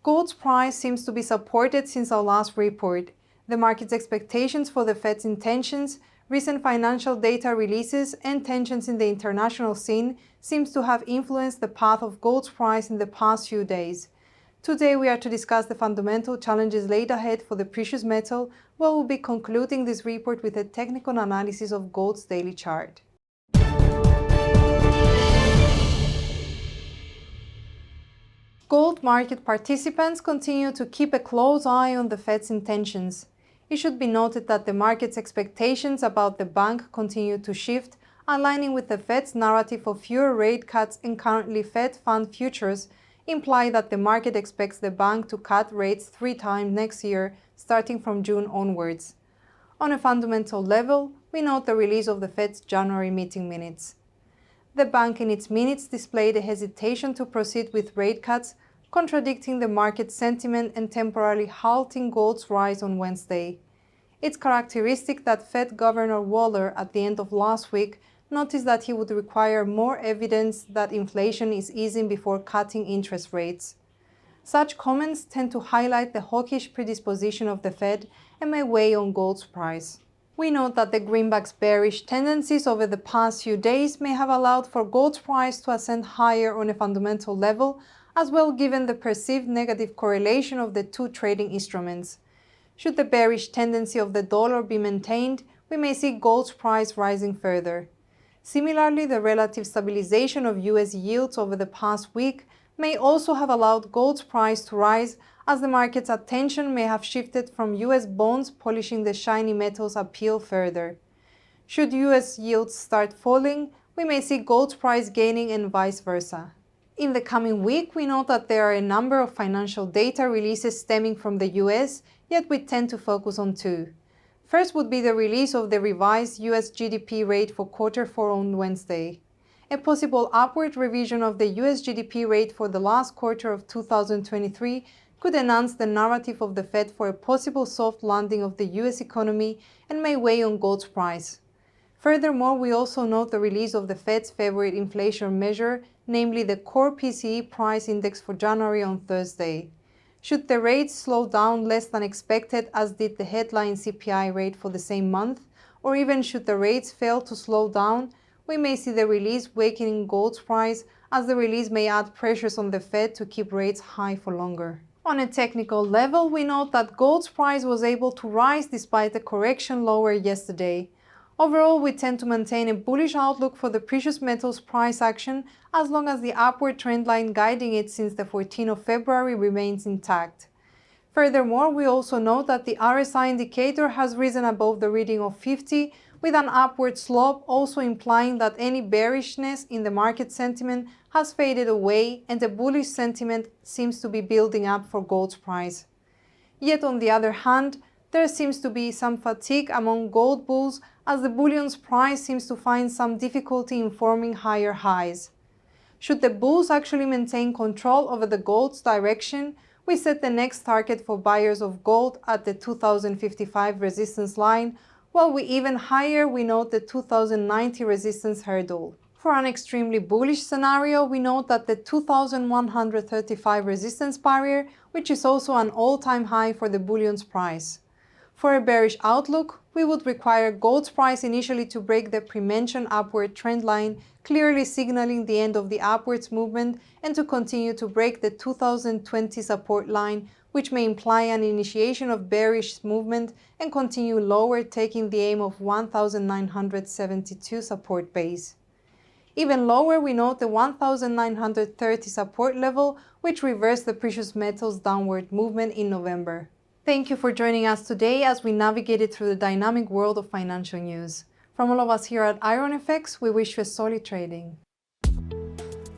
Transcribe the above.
Gold's price seems to be supported since our last report. The market's expectations for the Fed's intentions, recent financial data releases, and tensions in the international scene seems to have influenced the path of gold's price in the past few days. Today we are to discuss the fundamental challenges laid ahead for the precious metal, where we'll be concluding this report with a technical analysis of gold's daily chart. Gold market participants continue to keep a close eye on the Fed's intentions. It should be noted that the market's expectations about the bank continue to shift, aligning with the Fed's narrative of fewer rate cuts, and currently Fed fund futures imply that the market expects the bank to cut rates 3 times next year, starting from June onwards. On a fundamental level, we note the release of the Fed's January meeting minutes. The bank in its minutes displayed a hesitation to proceed with rate cuts, contradicting the market sentiment and temporarily halting gold's rise on Wednesday. It's characteristic that Fed Governor Waller at the end of last week noticed that he would require more evidence that inflation is easing before cutting interest rates. Such comments tend to highlight the hawkish predisposition of the Fed and may weigh on gold's price. We note that the greenback's bearish tendencies over the past few days may have allowed for gold's price to ascend higher on a fundamental level, as well given the perceived negative correlation of the two trading instruments. Should the bearish tendency of the dollar be maintained, we may see gold's price rising further. Similarly, the relative stabilization of US yields over the past week may also have allowed gold's price to rise, as the market's attention may have shifted from US bonds polishing the shiny metals appeal further. Should US yields start falling, we may see gold's price gaining and vice versa. In the coming week, we note that there are a number of financial data releases stemming from the US, yet we tend to focus on 2. First would be the release of the revised US GDP rate for Q4 on Wednesday. A possible upward revision of the US GDP rate for the last quarter of 2023 could enhance the narrative of the Fed for a possible soft landing of the US economy and may weigh on gold's price. Furthermore, we also note the release of the Fed's favorite inflation measure, namely the core PCE price index for January on Thursday. Should the rates slow down less than expected, as did the headline CPI rate for the same month, or even should the rates fail to slow down, we may see the release weakening gold's price, as the release may add pressures on the Fed to keep rates high for longer. On a technical level, we note that gold's price was able to rise despite a correction lower yesterday. Overall, we tend to maintain a bullish outlook for the precious metals price action as long as the upward trend line guiding it since the 14th of February remains intact. Furthermore, we also note that the RSI indicator has risen above the reading of 50, with an upward slope, also implying that any bearishness in the market sentiment has faded away and a bullish sentiment seems to be building up for gold's price. Yet on the other hand, there seems to be some fatigue among gold bulls, as the bullion's price seems to find some difficulty in forming higher highs. Should the bulls actually maintain control over the gold's direction, we set the next target for buyers of gold at the 2055 resistance line, while even higher we note the 2090 resistance hurdle. For an extremely bullish scenario, we note that the 2135 resistance barrier, which is also an all-time high for the bullion's price. For a bearish outlook, we would require gold's price initially to break the pre-mentioned upward trend line, clearly signaling the end of the upwards movement, and to continue to break the 2020 support line, which may imply an initiation of bearish movement and continue lower, taking the aim of 1972 support base. Even lower, we note the 1930 support level, which reversed the precious metals downward movement in November. Thank you for joining us today as we navigated through the dynamic world of financial news. From all of us here at IronFX, we wish you a solid trading.